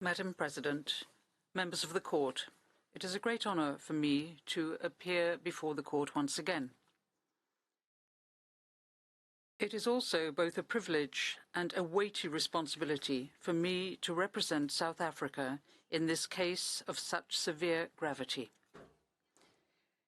Madam President, members of the Court, it is a great honour for me to appear before the Court once again. It is also both a privilege and a weighty responsibility for me to represent South Africa in this case of such severe gravity.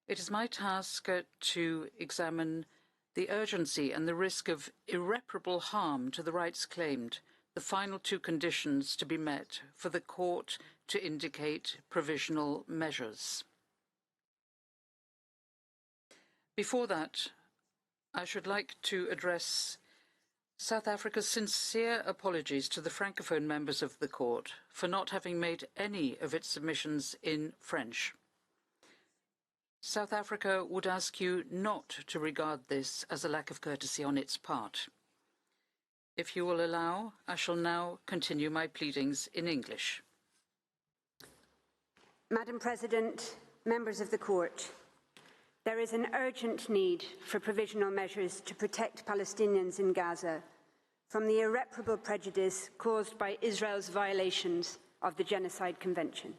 It is my task to examine the urgency and the risk of irreparable harm to the rights claimed, the final two conditions to be met for the Court to indicate provisional measures. Before that, I should like to address South Africa's sincere apologies to the Francophone members of the Court for not having made any of its submissions in French. South Africa would ask you not to regard this as a lack of courtesy on its part. If you will allow, I shall now continue my pleadings in English. Madam President, members of the Court, there is an urgent need for provisional measures to protect Palestinians in Gaza from the irreparable prejudice caused by Israel's violations of the Genocide Convention.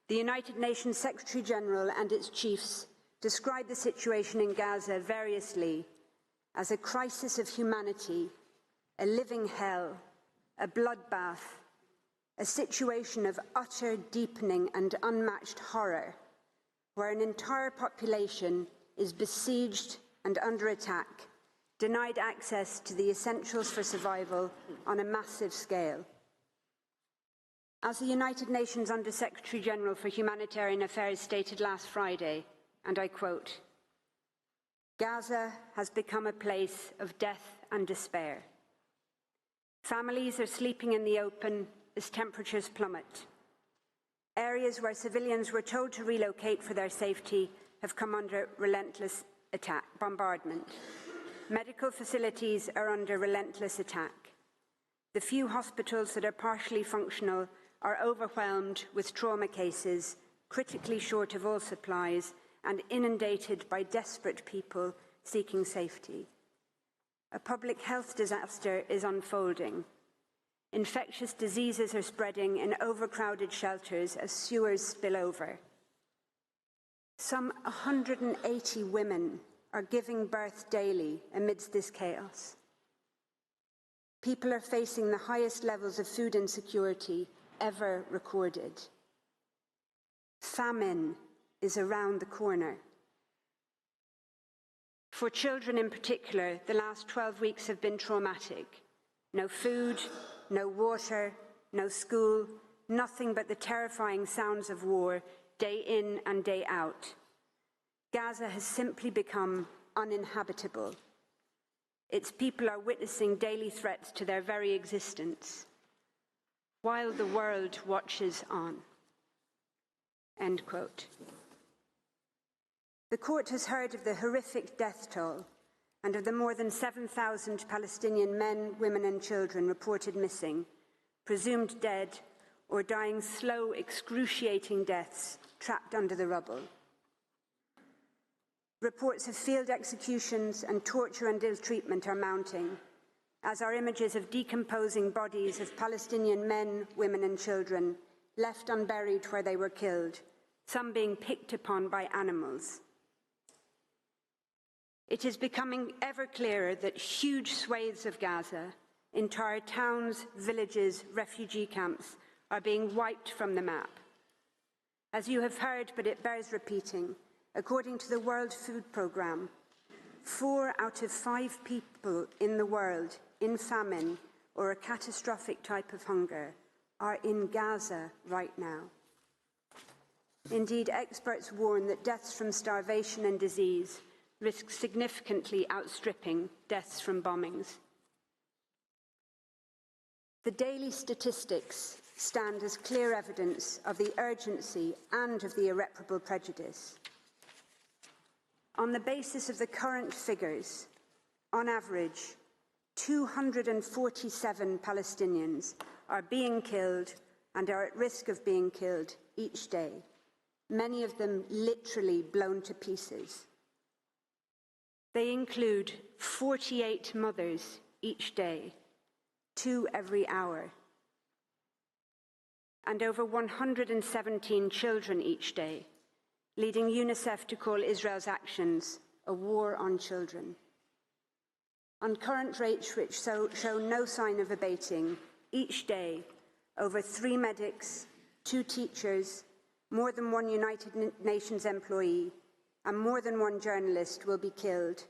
The United Nations Secretary-General and its chiefs described the situation in Gaza variously as a crisis of humanity, a living hell, a bloodbath, a situation of utter deepening and unmatched horror, where an entire population is besieged and under attack, denied access to the essentials for survival on a massive scale. As the United Nations Under-Secretary-General for Humanitarian Affairs stated last Friday, and I quote, "Gaza has become a place of death and despair. Families are sleeping in the open as temperatures plummet. Areas where civilians were told to relocate for their safety have come under relentless bombardment. Medical facilities are under relentless attack. The few hospitals that are partially functional are overwhelmed with trauma cases, critically short of all supplies, and inundated by desperate people seeking safety. A public health disaster is unfolding. Infectious diseases are spreading in overcrowded shelters as sewers spill over. Some 180 women are giving birth daily amidst this chaos. People are facing the highest levels of food insecurity ever recorded. Famine is around the corner. For children in particular, the last 12 weeks have been traumatic. No food, no water, no school, nothing but the terrifying sounds of war, day in and day out. Gaza has simply become uninhabitable. Its people are witnessing daily threats to their very existence, while the world watches on." End quote. The Court has heard of the horrific death toll and of the more than 7,000 Palestinian men, women and children reported missing, presumed dead, or dying slow, excruciating deaths trapped under the rubble. Reports of field executions and torture and ill-treatment are mounting, as are images of decomposing bodies of Palestinian men, women and children left unburied where they were killed, some being picked upon by animals. It is becoming ever clearer that huge swathes of Gaza, entire towns, villages, refugee camps, are being wiped from the map. As you have heard, but it bears repeating, according to the World Food Programme, 4 out of 5 people in the world in famine or a catastrophic type of hunger are in Gaza right now. Indeed, experts warn that deaths from starvation and disease risk significantly outstripping deaths from bombings. The daily statistics stand as clear evidence of the urgency and of the irreparable prejudice. On the basis of the current figures, on average, 247 Palestinians are being killed and are at risk of being killed each day, many of them literally blown to pieces. They include 48 mothers each day, 2 every hour. and over 117 children each day, leading UNICEF to call Israel's actions a war on children. On current rates which show no sign of abating, each day, over 3 medics, 2 teachers, more than 1 United Nations employee, and more than 1 journalist will be killed,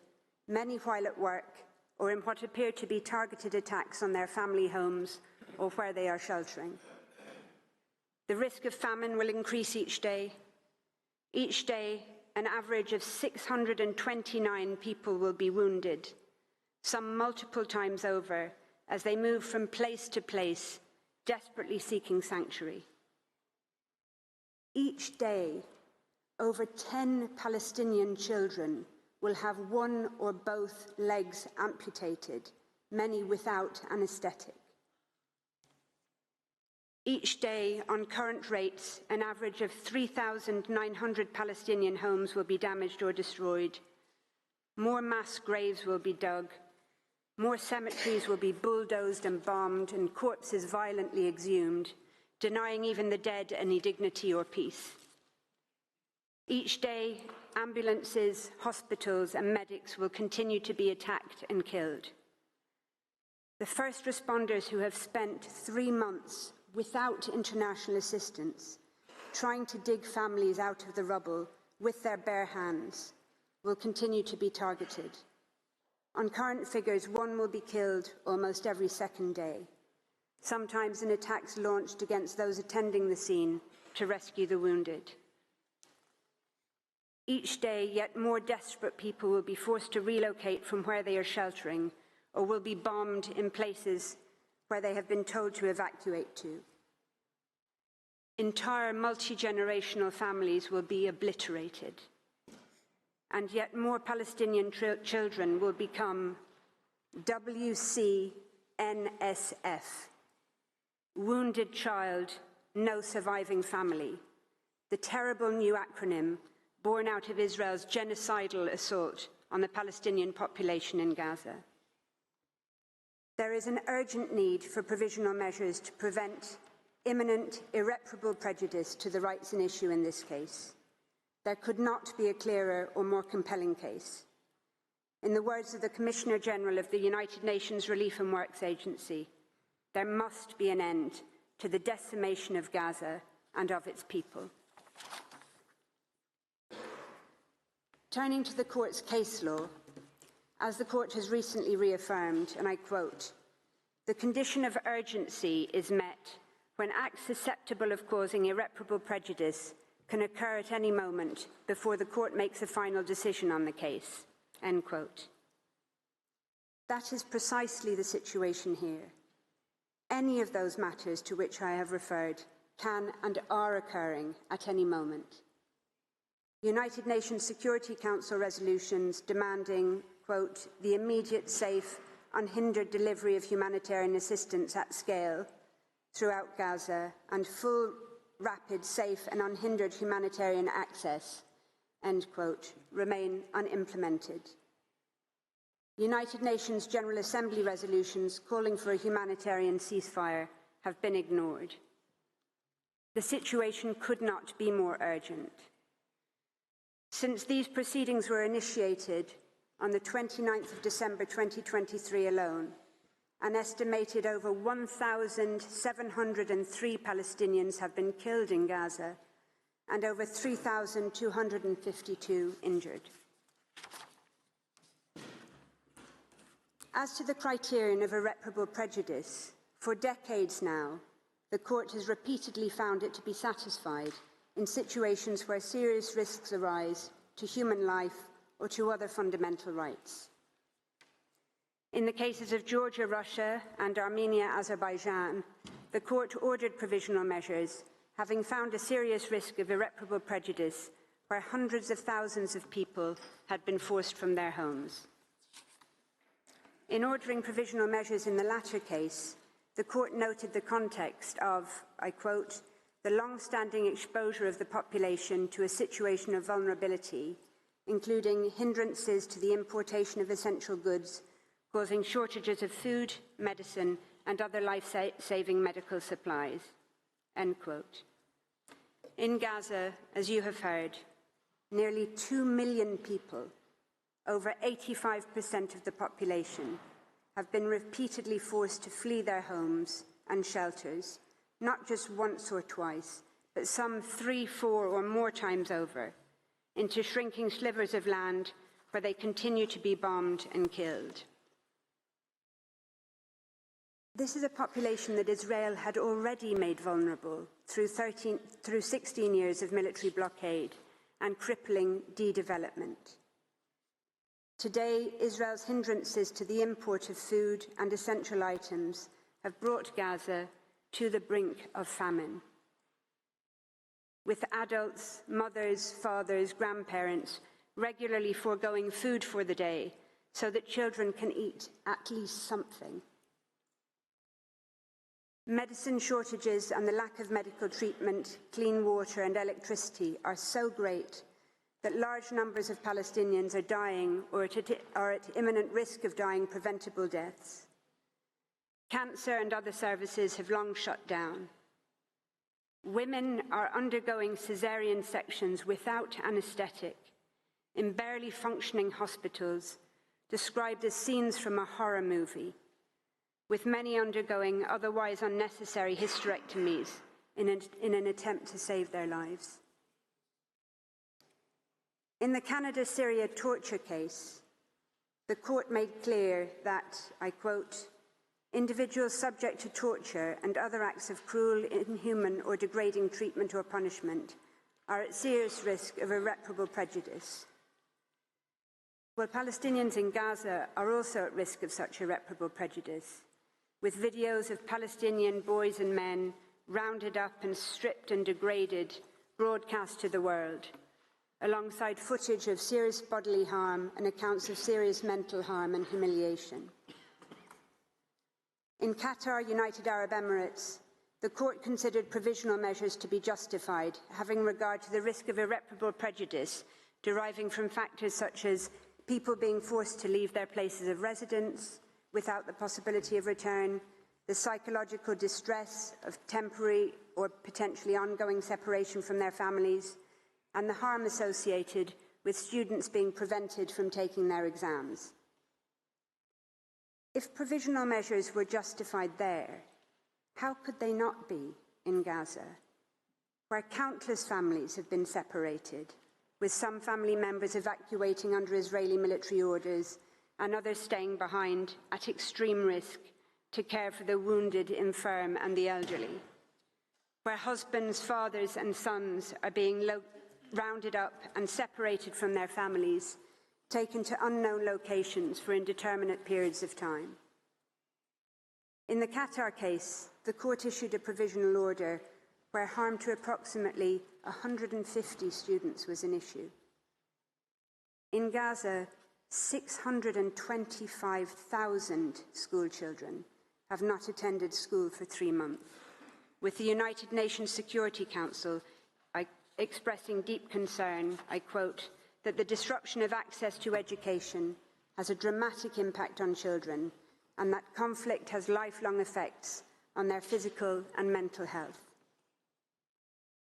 many while at work or in what appear to be targeted attacks on their family homes or where they are sheltering. The risk of famine will increase each day. Each day, an average of 629 people will be wounded, some multiple times over, as they move from place to place, desperately seeking sanctuary. Each day, over 10 Palestinian children will have 1 or both legs amputated, many without anaesthetic. Each day, on current rates, an average of 3,900 Palestinian homes will be damaged or destroyed. More mass graves will be dug. More cemeteries will be bulldozed and bombed, and corpses violently exhumed, denying even the dead any dignity or peace. Each day, ambulances, hospitals, and medics will continue to be attacked and killed. The first responders who have spent 3 months without international assistance, trying to dig families out of the rubble with their bare hands, will continue to be targeted. On current figures, 1 will be killed almost every second day, sometimes in attacks launched against those attending the scene to rescue the wounded. Each day, yet more desperate people will be forced to relocate from where they are sheltering, or will be bombed in places where they have been told to evacuate to. Entire multi-generational families will be obliterated, and yet more Palestinian children will become WCNSF, Wounded Child, No Surviving Family, the terrible new acronym born out of Israel's genocidal assault on the Palestinian population in Gaza. There is an urgent need for provisional measures to prevent imminent, irreparable prejudice to the rights in issue in this case. There could not be a clearer or more compelling case. In the words of the Commissioner General of the United Nations Relief and Works Agency, there must be an end to the decimation of Gaza and of its people. Turning to the Court's case law, as the Court has recently reaffirmed, and I quote, "The condition of urgency is met when acts susceptible of causing irreparable prejudice can occur at any moment before the Court makes a final decision on the case," end quote. That is precisely the situation here. Any of those matters to which I have referred can and are occurring at any moment. United Nations Security Council resolutions demanding, quote, "the immediate, safe, unhindered delivery of humanitarian assistance at scale throughout Gaza and full, rapid, safe and unhindered humanitarian access," end quote, remain unimplemented. United Nations General Assembly resolutions calling for a humanitarian ceasefire have been ignored. The situation could not be more urgent. Since these proceedings were initiated on the 29th of December 2023 alone, an estimated over 1,703 Palestinians have been killed in Gaza and over 3,252 injured. As to the criterion of irreparable prejudice, for decades now, the Court has repeatedly found it to be satisfied in situations where serious risks arise to human life or to other fundamental rights. In the cases of Georgia, Russia, and Armenia, Azerbaijan, the Court ordered provisional measures, having found a serious risk of irreparable prejudice where hundreds of thousands of people had been forced from their homes. In ordering provisional measures in the latter case, the Court noted the context of, I quote, "the long-standing exposure of the population to a situation of vulnerability, including hindrances to the importation of essential goods, causing shortages of food, medicine, and other life-saving medical supplies," end quote. In Gaza, as you have heard, nearly 2 million people, over 85% of the population, have been repeatedly forced to flee their homes and shelters, not just once or twice, but some 3, 4 or more times over, into shrinking slivers of land where they continue to be bombed and killed. This is a population that Israel had already made vulnerable through 16 years of military blockade and crippling de-development. Today, Israel's hindrances to the import of food and essential items have brought Gaza to the brink of famine, with adults, mothers, fathers, grandparents regularly foregoing food for the day so that children can eat at least something. Medicine shortages and the lack of medical treatment, clean water and electricity are so great that large numbers of Palestinians are dying or are at imminent risk of dying preventable deaths. Cancer and other services have long shut down. Women are undergoing caesarean sections without anaesthetic in barely functioning hospitals, described as scenes from a horror movie, with many undergoing otherwise unnecessary hysterectomies in an attempt to save their lives. In the Canada-Syria torture case, the court made clear that, I quote, individuals subject to torture and other acts of cruel, inhuman or degrading treatment or punishment are at serious risk of irreparable prejudice. Well, Palestinians in Gaza are also at risk of such irreparable prejudice, with videos of Palestinian boys and men rounded up and stripped and degraded broadcast to the world, alongside footage of serious bodily harm and accounts of serious mental harm and humiliation. In Qatar, United Arab Emirates, the court considered provisional measures to be justified, having regard to the risk of irreparable prejudice deriving from factors such as people being forced to leave their places of residence without the possibility of return, the psychological distress of temporary or potentially ongoing separation from their families, and the harm associated with students being prevented from taking their exams. If provisional measures were justified there, how could they not be in Gaza, where countless families have been separated, with some family members evacuating under Israeli military orders and others staying behind at extreme risk to care for the wounded, infirm and the elderly, where husbands, fathers and sons are being rounded up and separated from their families, taken to unknown locations for indeterminate periods of time. In the Qatar case, the court issued a provisional order where harm to approximately 150 students was an issue. In Gaza, 625,000 school children have not attended school for 3 months, with the United Nations Security Council expressing deep concern, I quote, that the disruption of access to education has a dramatic impact on children and that conflict has lifelong effects on their physical and mental health.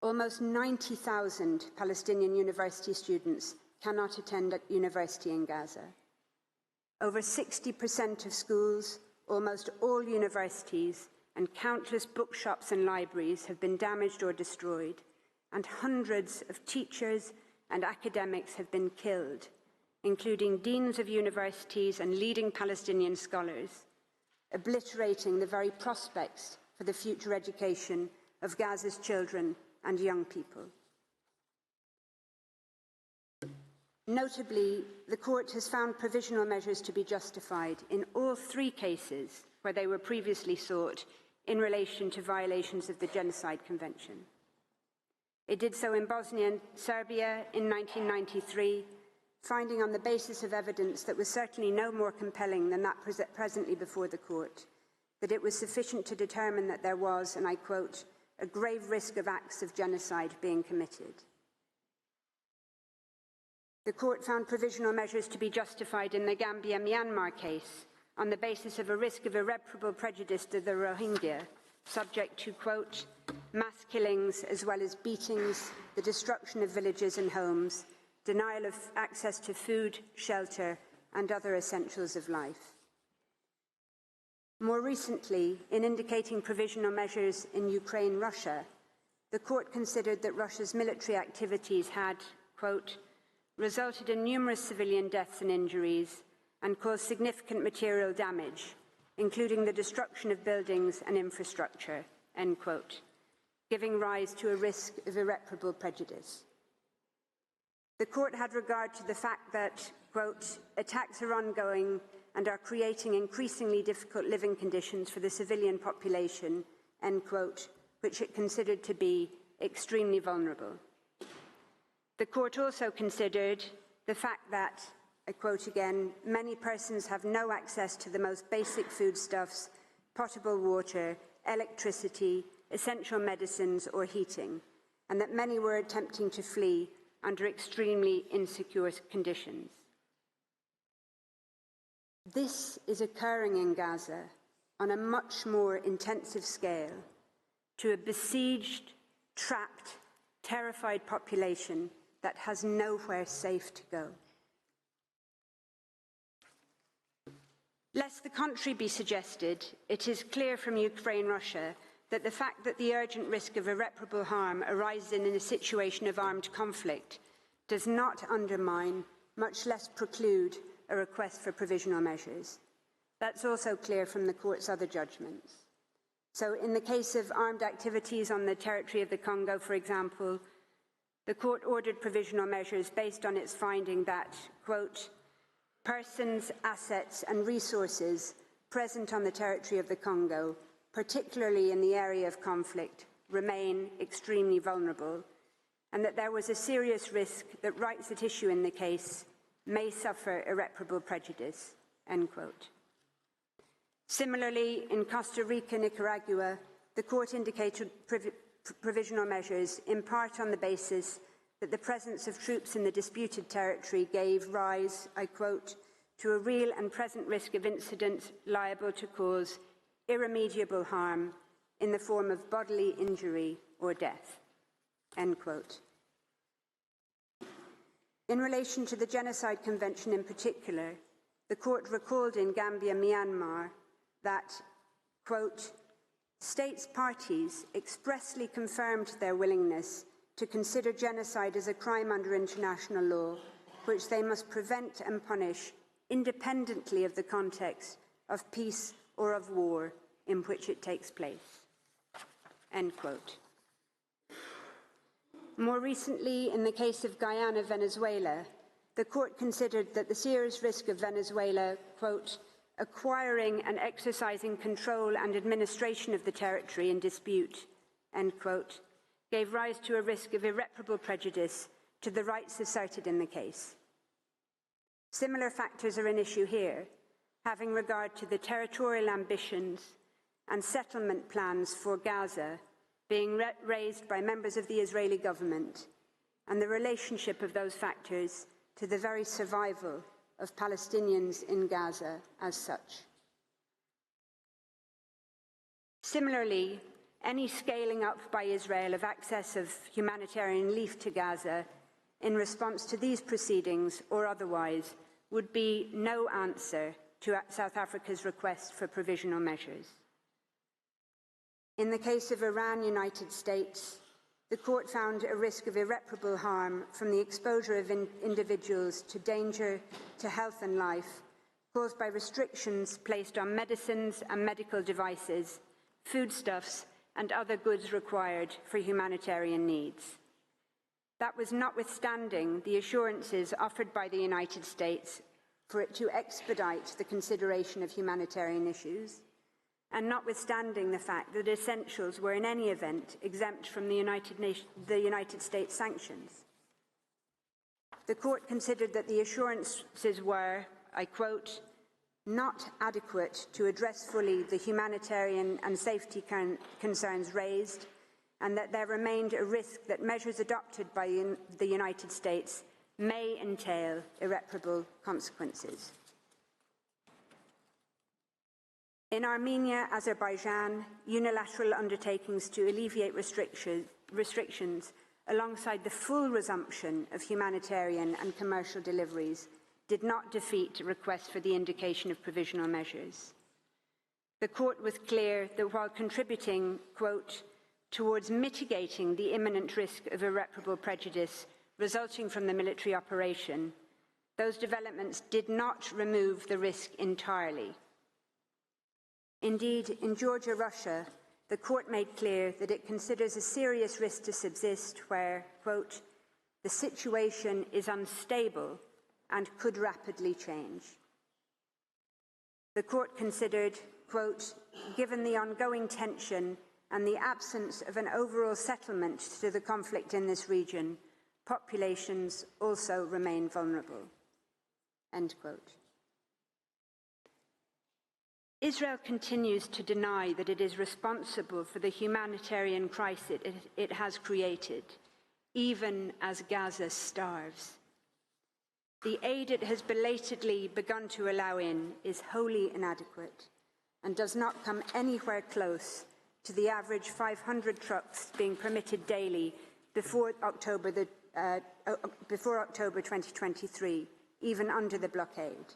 Almost 90,000 Palestinian university students cannot attend at university in Gaza. Over 60% of schools, almost all universities, and countless bookshops and libraries have been damaged or destroyed, and hundreds of teachers and academics have been killed, including deans of universities and leading Palestinian scholars, obliterating the very prospects for the future education of Gaza's children and young people. Notably, the court has found provisional measures to be justified in all 3 cases where they were previously sought in relation to violations of the Genocide Convention. It did so in Bosnia and Serbia in 1993, finding on the basis of evidence that was certainly no more compelling than that presently before the court, that it was sufficient to determine that there was, and I quote, a grave risk of acts of genocide being committed. The court found provisional measures to be justified in the Gambia-Myanmar case on the basis of a risk of irreparable prejudice to the Rohingya, subject to, quote, mass killings as well as beatings, the destruction of villages and homes, denial of access to food, shelter, and other essentials of life. More recently, in indicating provisional measures in Ukraine-Russia, the court considered that Russia's military activities had, quote, resulted in numerous civilian deaths and injuries and caused significant material damage, including the destruction of buildings and infrastructure, end quote, giving rise to a risk of irreparable prejudice. The court had regard to the fact that, quote, attacks are ongoing and are creating increasingly difficult living conditions for the civilian population, end quote, which it considered to be extremely vulnerable. The court also considered the fact that, I quote again, many persons have no access to the most basic foodstuffs, potable water, electricity, essential medicines or heating, and that many were attempting to flee under extremely insecure conditions. This is occurring in Gaza on a much more intensive scale to a besieged, trapped, terrified population that has nowhere safe to go. Lest the contrary be suggested, it is clear from Ukraine-Russia that the fact that the urgent risk of irreparable harm arises in a situation of armed conflict does not undermine, much less preclude, a request for provisional measures. That's also clear from the court's other judgments. So in the case of armed activities on the territory of the Congo, for example, the court ordered provisional measures based on its finding that, quote, persons, assets and resources present on the territory of the Congo, particularly in the area of conflict, remain extremely vulnerable, and that there was a serious risk that rights at issue in the case may suffer irreparable prejudice, end quote. Similarly, in Costa Rica, Nicaragua, the court indicated provisional measures in part on the basis that the presence of troops in the disputed territory gave rise, I quote, to a real and present risk of incidents liable to cause irremediable harm in the form of bodily injury or death, end quote. In relation to the Genocide Convention in particular, the court recalled in Gambia, Myanmar, that, quote, states parties expressly confirmed their willingness to consider genocide as a crime under international law, which they must prevent and punish independently of the context of peace or of war in which it takes place, end quote. More recently, in the case of Guyana, Venezuela, the court considered that the serious risk of Venezuela, quote, acquiring and exercising control and administration of the territory in dispute, end quote, gave rise to a risk of irreparable prejudice to the rights asserted in the case. Similar factors are an issue here, having regard to the territorial ambitions and settlement plans for Gaza being raised by members of the Israeli government, and the relationship of those factors to the very survival of Palestinians in Gaza as such. Similarly, any scaling up by Israel of access of humanitarian relief to Gaza in response to these proceedings or otherwise would be no answer to South Africa's request for provisional measures. In the case of Iran, United States, the court found a risk of irreparable harm from the exposure of individuals to danger to health and life caused by restrictions placed on medicines and medical devices, foodstuffs, and other goods required for humanitarian needs. That was notwithstanding the assurances offered by the United States for it to expedite the consideration of humanitarian issues, and notwithstanding the fact that essentials were in any event exempt from the United States sanctions. The court considered that the assurances were, I quote, not adequate to address fully the humanitarian and safety concerns raised, and that there remained a risk that measures adopted by the United States may entail irreparable consequences. In Armenia, Azerbaijan, unilateral undertakings to alleviate restrictions alongside the full resumption of humanitarian and commercial deliveries did not defeat requests for the indication of provisional measures. The court was clear that while contributing, quote, towards mitigating the imminent risk of irreparable prejudice resulting from the military operation, those developments did not remove the risk entirely. Indeed, in Georgia, Russia, the court made clear that it considers a serious risk to subsist where, quote, the situation is unstable and could rapidly change. The court considered, quote, given the ongoing tension and the absence of an overall settlement to the conflict in this region, populations also remain vulnerable, end quote. Israel continues to deny that it is responsible for the humanitarian crisis it has created, even as Gaza starves. The aid it has belatedly begun to allow in is wholly inadequate and does not come anywhere close to the average 500 trucks being permitted daily before October 2023, even under the blockade.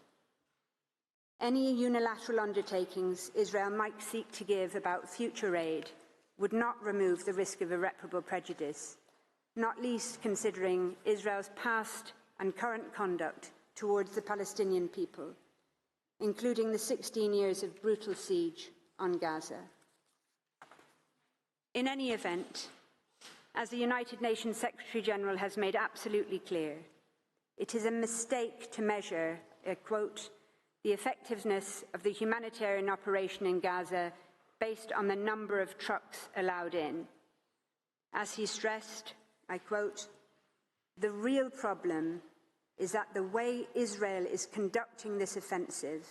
Any unilateral undertakings Israel might seek to give about future aid would not remove the risk of irreparable prejudice, not least considering Israel's past and current conduct towards the Palestinian people, including the 16 years of brutal siege on Gaza. In any event, as the United Nations Secretary-General has made absolutely clear, it is a mistake to measure, quote, the effectiveness of the humanitarian operation in Gaza based on the number of trucks allowed in. As he stressed, I quote, the real problem is that the way Israel is conducting this offensive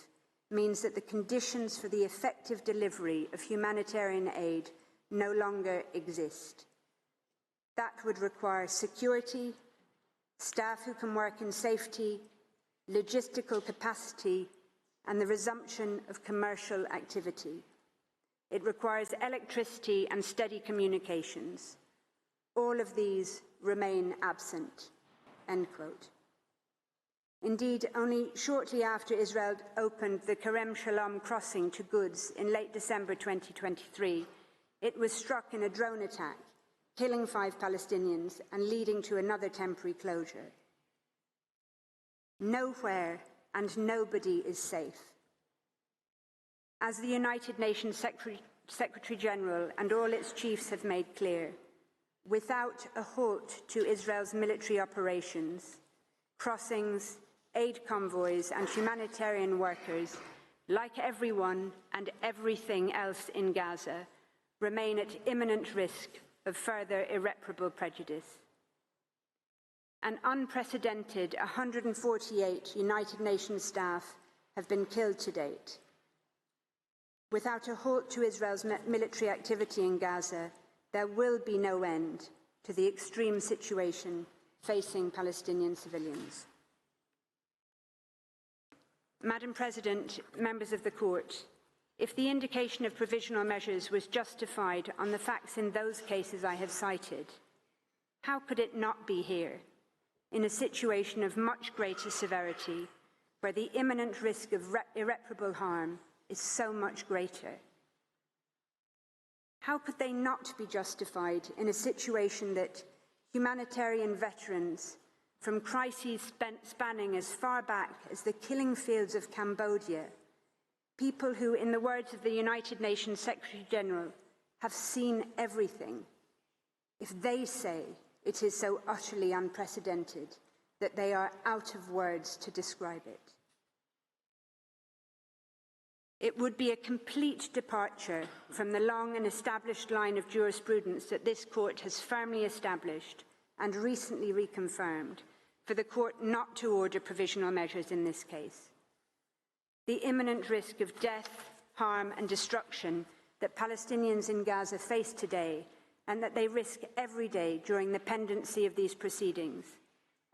means that the conditions for the effective delivery of humanitarian aid no longer exist. That would require security, staff who can work in safety, logistical capacity, and the resumption of commercial activity. It requires electricity and steady communications. All of these remain absent, end quote. Indeed, only shortly after Israel opened the Kerem Shalom crossing to goods in late December 2023, it was struck in a drone attack, killing 5 Palestinians and leading to another temporary closure. Nowhere and nobody is safe. As the United Nations Secretary-General and all its chiefs have made clear, without a halt to Israel's military operations, crossings, aid convoys and humanitarian workers, like everyone and everything else in Gaza, remain at imminent risk of further irreparable prejudice. An unprecedented 148 United Nations staff have been killed to date. Without a halt to Israel's military activity in Gaza, there will be no end to the extreme situation facing Palestinian civilians. Madam President, members of the Court, if the indication of provisional measures was justified on the facts in those cases I have cited, how could it not be here, in a situation of much greater severity, where the imminent risk of irreparable harm is so much greater? How could they not be justified in a situation that humanitarian veterans from crises spanning as far back as the killing fields of Cambodia, people who, in the words of the United Nations Secretary-General, have seen everything, if they say it is so utterly unprecedented that they are out of words to describe it? It would be a complete departure from the long and established line of jurisprudence that this court has firmly established and recently reconfirmed for the court not to order provisional measures in this case. The imminent risk of death, harm and destruction that Palestinians in Gaza face today and that they risk every day during the pendency of these proceedings,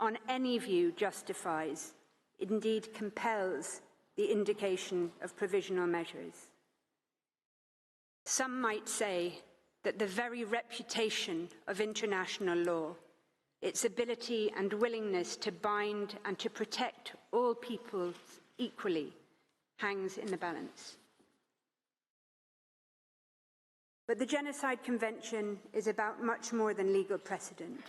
on any view justifies, indeed compels, the indication of provisional measures. Some might say that the very reputation of international law, its ability and willingness to bind and to protect all people equally, hangs in the balance. But the Genocide Convention is about much more than legal precedent.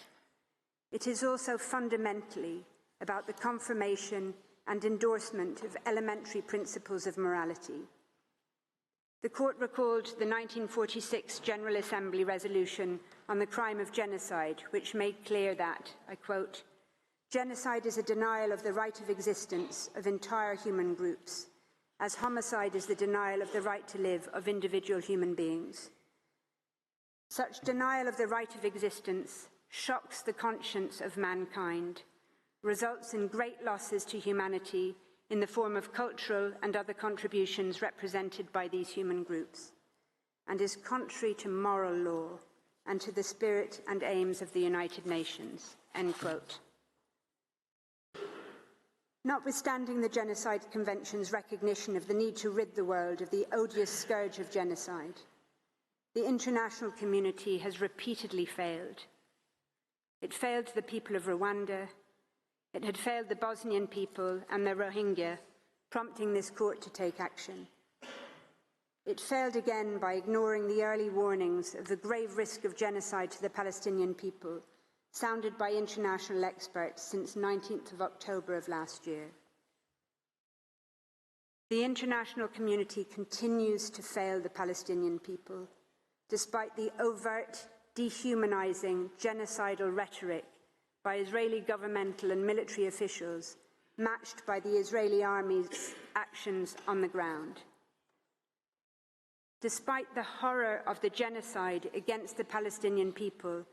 It is also fundamentally about the confirmation and endorsement of elementary principles of morality. The Court recalled the 1946 General Assembly resolution on the crime of genocide, which made clear that, I quote, "Genocide is a denial of the right of existence of entire human groups, as homicide is the denial of the right to live of individual human beings. Such denial of the right of existence shocks the conscience of mankind, results in great losses to humanity in the form of cultural and other contributions represented by these human groups, and is contrary to moral law and to the spirit and aims of the United Nations," end quote. Notwithstanding the Genocide Convention's recognition of the need to rid the world of the odious scourge of genocide, the international community has repeatedly failed. It failed the people of Rwanda. It had failed the Bosnian people and the Rohingya, prompting this court to take action. It failed again by ignoring the early warnings of the grave risk of genocide to the Palestinian people, sounded by international experts since 19th of October of last year. The international community continues to fail the Palestinian people, despite the overt, dehumanizing, genocidal rhetoric by Israeli governmental and military officials, matched by the Israeli army's actions on the ground. Despite the horror of the genocide against the Palestinian people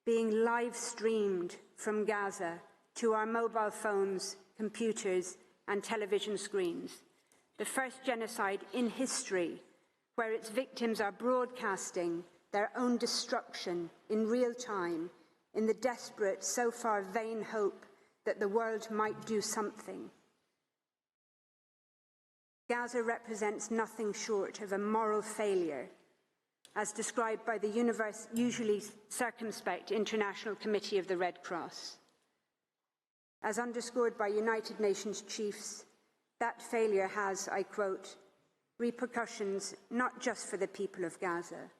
being live-streamed from Gaza to our mobile phones, computers, and television screens, the first genocide in history where its victims are broadcasting their own destruction in real time in the desperate, so far vain hope that the world might do something. Gaza represents nothing short of a moral failure, as described by the usually circumspect International Committee of the Red Cross. As underscored by United Nations chiefs, that failure has, I quote, repercussions not just for the people of Gaza,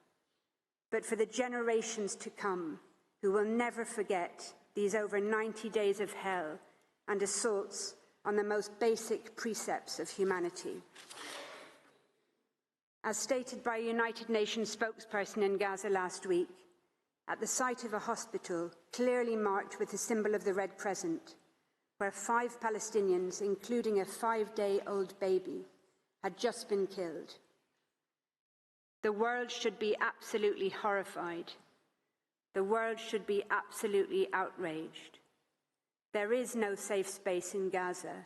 but for the generations to come who will never forget these over 90 days of hell and assaults on the most basic precepts of humanity. As stated by a United Nations spokesperson in Gaza last week, at the site of a hospital clearly marked with the symbol of the Red Crescent, where 5 Palestinians, including a 5-day-old baby, had just been killed. The world should be absolutely horrified. The world should be absolutely outraged. There is no safe space in Gaza,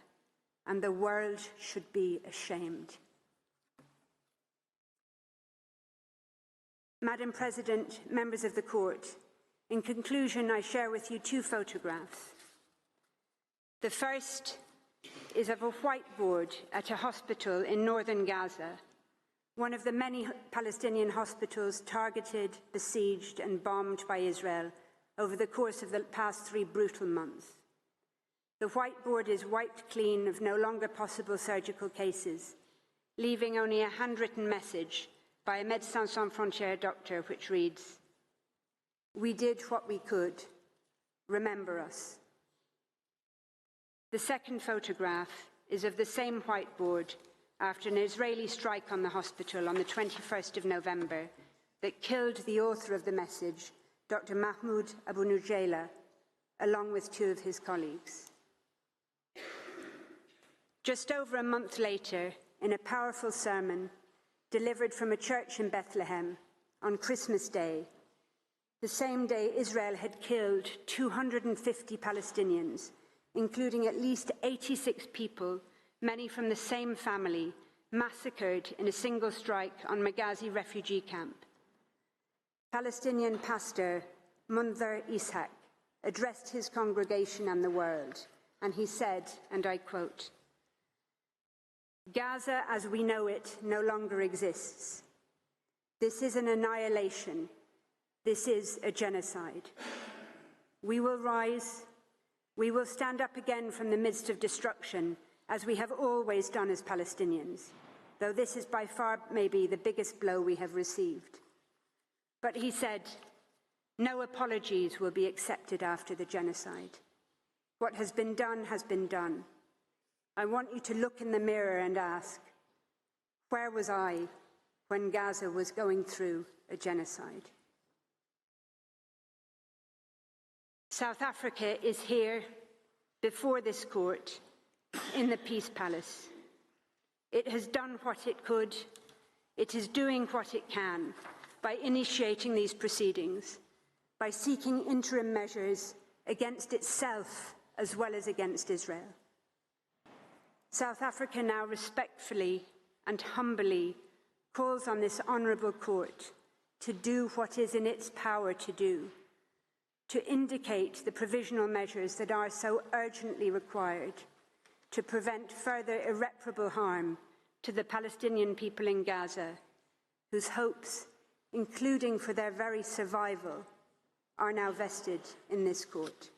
and the world should be ashamed. Madam President, members of the Court, in conclusion, I share with you 2 photographs. The first is of a whiteboard at a hospital in northern Gaza, one of the many Palestinian hospitals targeted, besieged and bombed by Israel over the course of the past 3 brutal months. The whiteboard is wiped clean of no longer possible surgical cases, leaving only a handwritten message by a Médecins Sans Frontières doctor, which reads, "We did what we could. Remember us." The second photograph is of the same whiteboard after an Israeli strike on the hospital on the 21st of November that killed the author of the message, Dr. Mahmoud Abu Nujayla, along with 2 of his colleagues. Just over a month later, in a powerful sermon delivered from a church in Bethlehem on Christmas Day, the same day Israel had killed 250 Palestinians, including at least 86 people, many from the same family, massacred in a single strike on Maghazi refugee camp. Palestinian pastor Mundhir Ishaq addressed his congregation and the world, and he said, and I quote, "Gaza as we know it no longer exists. This is an annihilation. This is a genocide. We will rise. We will stand up again from the midst of destruction, as we have always done as Palestinians, though this is by far maybe the biggest blow we have received. But he said, no apologies will be accepted after the genocide. What has been done has been done. I want you to look in the mirror and ask, where was I when Gaza was going through a genocide? South Africa is here before this court in the Peace Palace. It has done what it could. It is doing what it can by initiating these proceedings, by seeking interim measures against itself as well as against Israel. South Africa now respectfully and humbly calls on this honourable court to do what is in its power to do, to indicate the provisional measures that are so urgently required to prevent further irreparable harm to the Palestinian people in Gaza, whose hopes, including for their very survival, are now vested in this court.